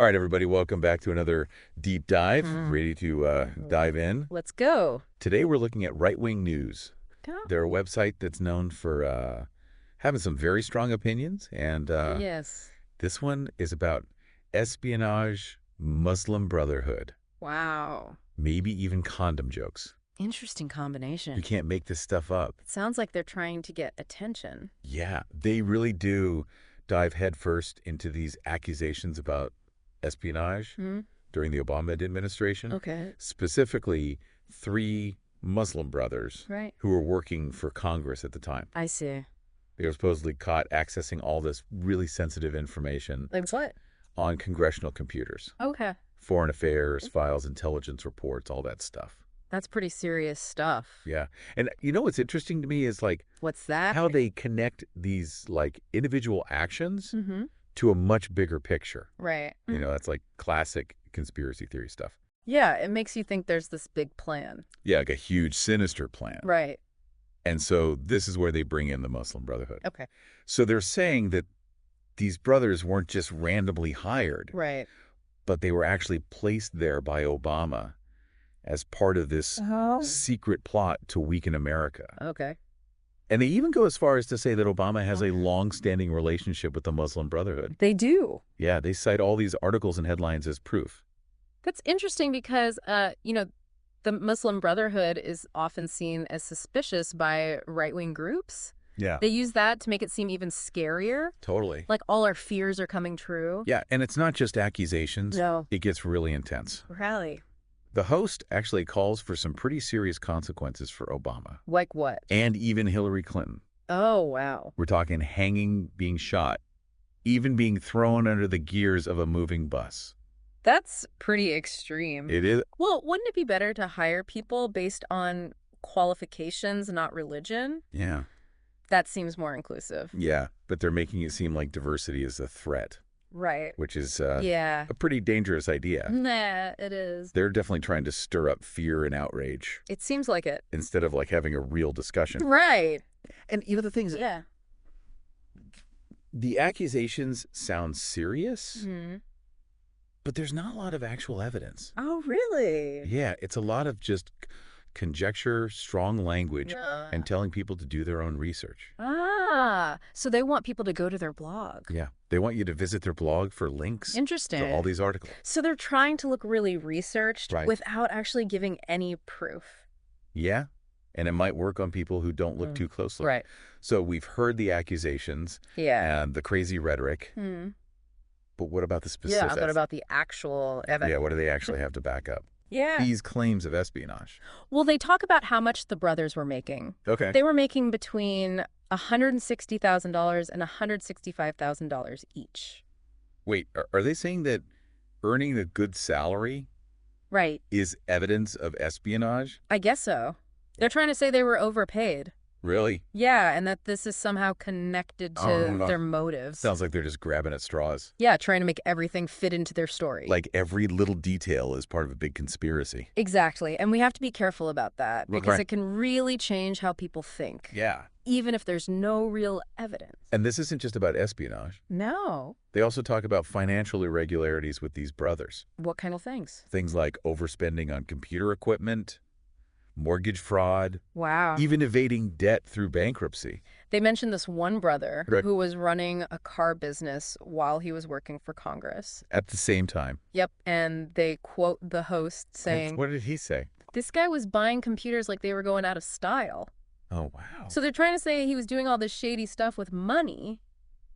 All right, everybody, welcome back to another deep dive. Ready to dive in? Let's go. Today we're looking at right-wing news. Go. They're a website that's known for having some very strong opinions, and Yes. this one is about espionage, Muslim Brotherhood, Wow. maybe even condom jokes. Interesting combination. You can't make this stuff up. It sounds like they're trying to get attention. Yeah, they really do dive headfirst into these accusations about espionage during the Obama administration. Okay. Specifically, 3 Muslim brothers Right. who were working for Congress at the time. I see. They were supposedly caught accessing all this really sensitive information Like what? on congressional computers. Okay. Foreign affairs, files, intelligence reports, all that stuff. That's pretty serious stuff. Yeah. And you know what's interesting to me is like What's that? how they connect these like individual actions Mm-hmm. to a much bigger picture. Right. You know, that's like classic conspiracy theory stuff. Yeah, it makes you think there's this big plan. Yeah, like a huge sinister plan. Right. And so this is where they bring in the Muslim Brotherhood. Okay. So they're saying that these brothers weren't just randomly hired, Right. but they were actually placed there by Obama as part of this secret plot to weaken America. Okay. And they even go as far as to say that Obama has a long-standing relationship with the Muslim Brotherhood. They do. Yeah, they cite all these articles and headlines as proof. That's interesting because, the Muslim Brotherhood is often seen as suspicious by right-wing groups. Yeah, They use that to make it seem even scarier. totally. Like all our fears are coming true. Yeah, and it's not just accusations. No. It gets really intense. Really? The host actually calls for some pretty serious consequences for Obama Like what? and even Hillary Clinton. Oh, wow. We're talking hanging, being shot, even being thrown under the gears of a moving bus. That's pretty extreme. It is. Well, wouldn't it be better to hire people based on qualifications, not religion? Yeah. That seems more inclusive. Yeah, but they're making it seem like diversity is a threat, Right. which is Yeah. a pretty dangerous idea. Nah, it is. They're definitely trying to stir up fear and outrage It seems like it. instead of like having a real discussion. Right. And you know, the thing is, Yeah. the accusations sound serious, Hmm. but there's not a lot of actual evidence. Oh, really? Yeah, it's a lot of just conjecture, strong language, and telling people to do their own research. So they want people to go to their blog. Yeah, they want you to visit their blog for links Interesting. to all these articles. So they're trying to look really researched Right. without actually giving any proof. Yeah, and it might work on people who don't look too closely. Right. So we've heard the accusations Yeah. and the crazy rhetoric, but what about the specifics? Yeah, but about the actual evidence. Yeah, what do they actually have to back up Yeah. these claims of espionage? Well, they talk about how much the brothers were making. Okay. They were making between $160,000 and $165,000 each. Wait, are they saying that earning a good salary Right. is evidence of espionage? I guess so. They're trying to say they were overpaid. Really? Yeah, and that this is somehow connected to Oh, no. their motives. Sounds like they're just grabbing at straws. Yeah, trying to make everything fit into their story. Like every little detail is part of a big conspiracy. Exactly. And we have to be careful about that because Right. it can really change how people think, Yeah. even if there's no real evidence. And this isn't just about espionage. No. They also talk about financial irregularities with these brothers. What kind of things? Things like overspending on computer equipment, mortgage fraud, Wow. even evading debt through bankruptcy. They mentioned this one brother Right. who was running a car business while he was working for Congress. At the same time. Yep. And they quote the host saying, What did he say? this guy was buying computers like they were going out of style. Oh, wow. So they're trying to say he was doing all this shady stuff with money.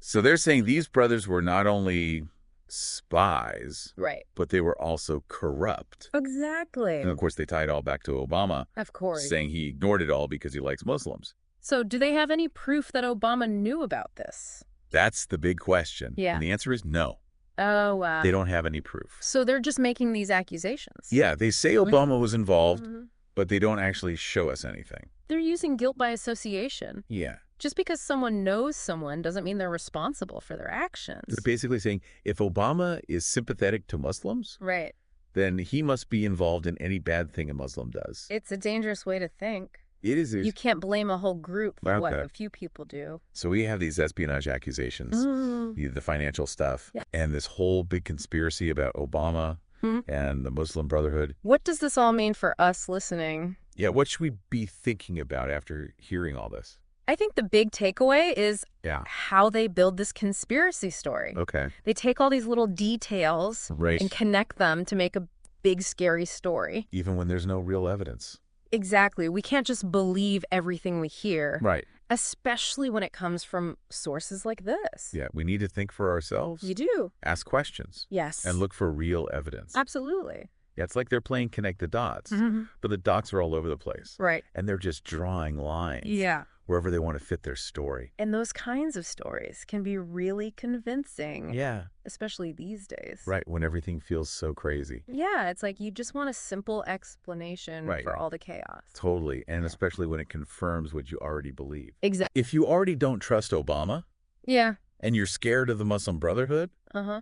So they're saying these brothers were not only spies, Right. but they were also corrupt. Exactly. And of course, they tie it all back to Obama, Of course. saying he ignored it all because he likes Muslims. So do they have any proof that Obama knew about this? That's the big question. Yeah. And the answer is no. Oh, wow. They don't have any proof. So they're just making these accusations. Yeah, they say Obama was involved, Mhm. but they don't actually show us anything. They're using guilt by association. Yeah. Just because someone knows someone doesn't mean they're responsible for their actions. They're basically saying if Obama is sympathetic to Muslims, Right. then he must be involved in any bad thing a Muslim does. It's a dangerous way to think. It is. You can't blame a whole group for what Okay. a few people do. So we have these espionage accusations, the financial stuff, Yeah. and this whole big conspiracy about Obama and the Muslim Brotherhood. What does this all mean for us listening? Yeah, what should we be thinking about after hearing all this? I think the big takeaway is Yeah. how they build this conspiracy story. Okay. They take all these little details Right. and connect them to make a big, scary story. Even when there's no real evidence. Exactly. We can't just believe everything we hear, Right. especially when it comes from sources like this. Yeah, we need to think for ourselves, You do. ask questions, Yes. and look for real evidence. Absolutely. Yeah, it's like they're playing connect the dots, Mhm. but the dots are all over the place. Right. And they're just drawing lines Yeah. wherever they want to fit their story. And those kinds of stories can be really convincing, Yeah. especially these days. Right, when everything feels so crazy. Yeah, it's like you just want a simple explanation Right. for all the chaos. Totally, and especially when it confirms what you already believe. Exactly. If you already don't trust Obama Yeah. and you're scared of the Muslim Brotherhood, Uh-huh.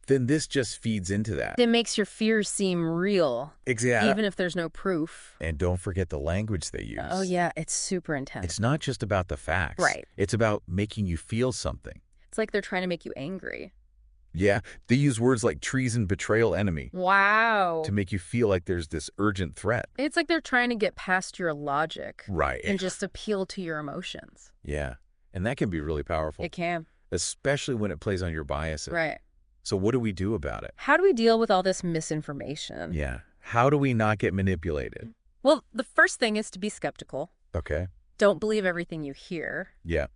then this just feeds into that. It makes your fears seem real, Exactly. even if there's no proof. And don't forget the language they use. Oh, yeah, it's super intense. It's not just about the facts. Right. It's about making you feel something. It's like they're trying to make you angry. Yeah, they use words like treason, betrayal, enemy Wow. to make you feel like there's this urgent threat. It's like they're trying to get past your logic Right. and just appeal to your emotions. Yeah, and that can be really powerful, It can. especially when it plays on your biases. Right. So what do we do about it? How do we deal with all this misinformation? Yeah. How do we not get manipulated? Well, the first thing is to be skeptical. Okay. Don't believe everything you hear. Yeah.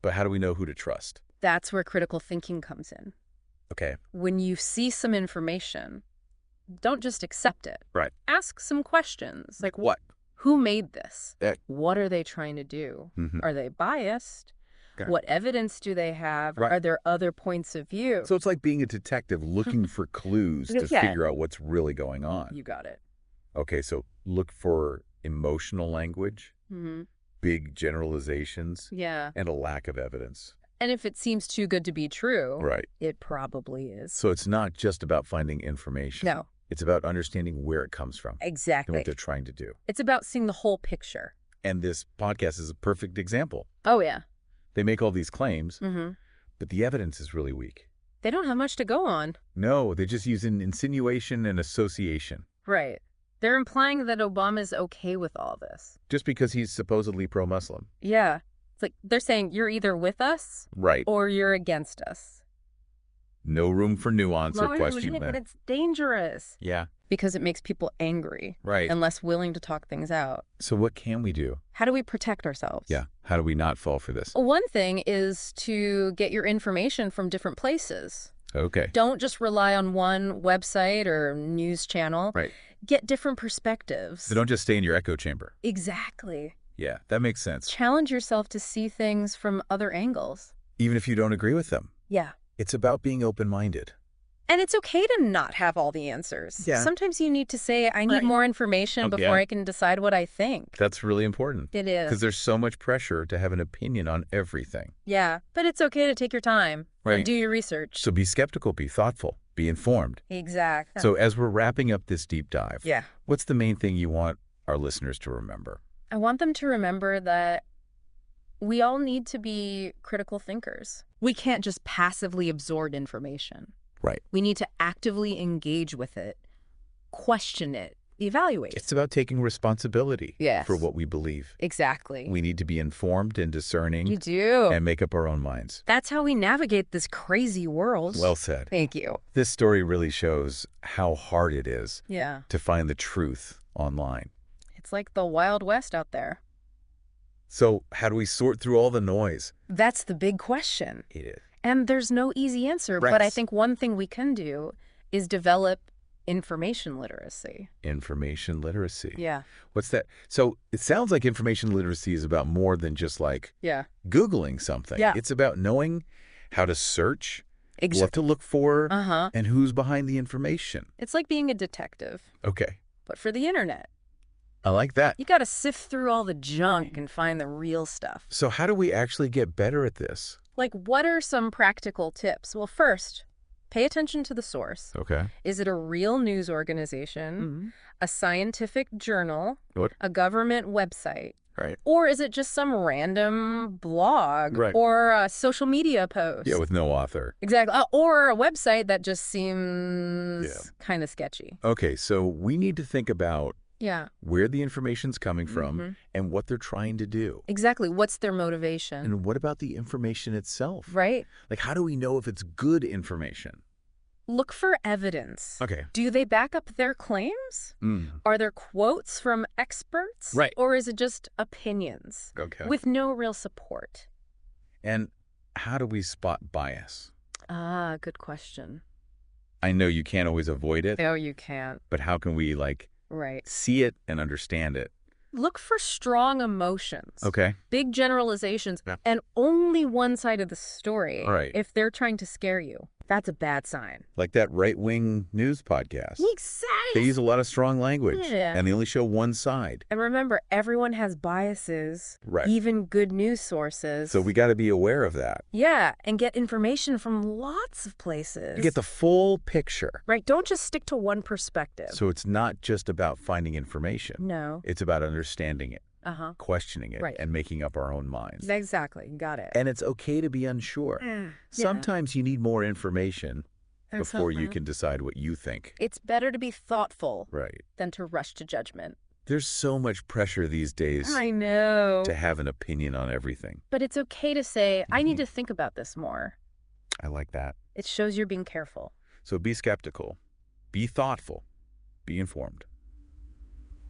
But how do we know who to trust? That's where critical thinking comes in. Okay. When you see some information, don't just accept it. Right. Ask some questions. Like, What? who made this? Eh. What are they trying to do? Mhm. Are they biased? Okay. What evidence do they have? Right. Are there other points of view? So it's like being a detective looking for clues to Yeah. figure out what's really going on. You got it. Okay, so look for emotional language, Mm-hmm. big generalizations, Yeah. and a lack of evidence. And if it seems too good to be true, Right. it probably is. So it's not just about finding information. No, It's about understanding where it comes from and exactly. what they're trying to do. It's about seeing the whole picture. And this podcast is a perfect example. Oh, yeah. They make all these claims, Mm-hmm. but the evidence is really weak. They don't have much to go on. No, they just use an insinuation and association. Right. They're implying that Obama's okay with all this. Just because he's supposedly pro-Muslim. Yeah. It's like they're saying you're either with us Right. or you're against us. No room for nuance or question. But it's dangerous Yeah, because it makes people angry right. and less willing to talk things out. So what can we do? How do we protect ourselves? Yeah. How do we not fall for this? One thing is to get your information from different places. Okay. Don't just rely on one website or news channel. Right. Get different perspectives. So don't just stay in your echo chamber. Exactly. Yeah, that makes sense. Challenge yourself to see things from other angles. Even if you don't agree with them. Yeah. It's about being open-minded. And it's okay to not have all the answers. Yeah. Sometimes you need to say, I need Right. more information Okay. before I can decide what I think. That's really important. It Because is. there's so much pressure to have an opinion on everything. Yeah. But it's okay to take your time Right. and do your research. So be skeptical, be thoughtful, be informed. Exactly. So as we're wrapping up this deep dive, yeah. what's the main thing you want our listeners to remember? I want them to remember that we all need to be critical thinkers. We can't just passively absorb information. Right. We need to actively engage with it, question it, evaluate. It's about taking responsibility Yes. for what we believe. Exactly. We need to be informed and discerning You do. and make up our own minds. That's how we navigate this crazy world. Well said. Thank you. This story really shows how hard it is Yeah. to find the truth online. It's like the Wild West out there. So how do we sort through all the noise? That's the big question. It is. And there's no easy answer, Right. but I think one thing we can do is develop information literacy. Information literacy. Yeah. What's that? So it sounds like information literacy is about more than just like Yeah. Googling something. Yeah. It's about knowing how to search, what Exactly. to look for, Uh-huh. and who's behind the information. It's like being a detective, Okay. but for the internet. I like that. You got to sift through all the junk and find the real stuff. So how do we actually get better at this? Like, what are some practical tips? Well, first, pay attention to the source. Okay. Is it a real news organization, Mm-hmm. a scientific journal, What? a government website, Right. Or is it just some random blog Right. or a social media post? Yeah, with no author. Exactly. Or a website that just seems kind of sketchy. Okay, so we need to think about Yeah. where the information's coming from and what they're trying to do. Exactly. What's their motivation? And what about the information itself? Right. Like, how do we know if it's good information? Look for evidence. Okay. Do they back up their claims? Are there quotes from experts? Right. Or is it just opinions? Okay. With no real support? And how do we spot bias? Ah, good question. I know you can't always avoid it, No, you can't. but how can we, like, Right. see it and understand it? Look for strong emotions. Okay. Big generalizations. Yeah. And only one side of the story. Right. If they're trying to scare you. That's a bad sign. Like that right-wing news podcast. Exactly. They use a lot of strong language, Yeah. and they only show one side. And remember, everyone has biases. Right. Even good news sources. So we got to be aware of that. Yeah, and get information from lots of places. You get the full picture. Right, don't just stick to one perspective. So it's not just about finding information. No. It's about understanding it, Uh-huh. questioning it, Right. and making up our own minds. Exactly, got it. And it's okay to be unsure. Sometimes you need more information before you can decide what you think. It's better to be thoughtful Right. than to rush to judgment. There's so much pressure these days I know. to have an opinion on everything. But it's okay to say, I need to think about this more. I like that. It shows you're being careful. So be skeptical, be thoughtful, be informed.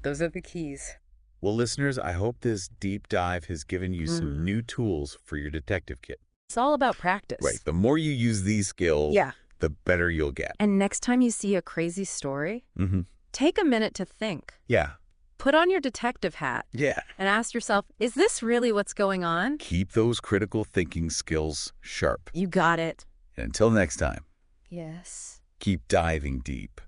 Those are the keys. Well, listeners, I hope this deep dive has given you some new tools for your detective kit. It's all about practice. Right. The more you use these skills, the better you'll get. And next time you see a crazy story, take a minute to think. Yeah. Put on your detective hat. Yeah. And ask yourself, is this really what's going on? Keep those critical thinking skills sharp. You got it. And until next time, Yes. keep diving deep.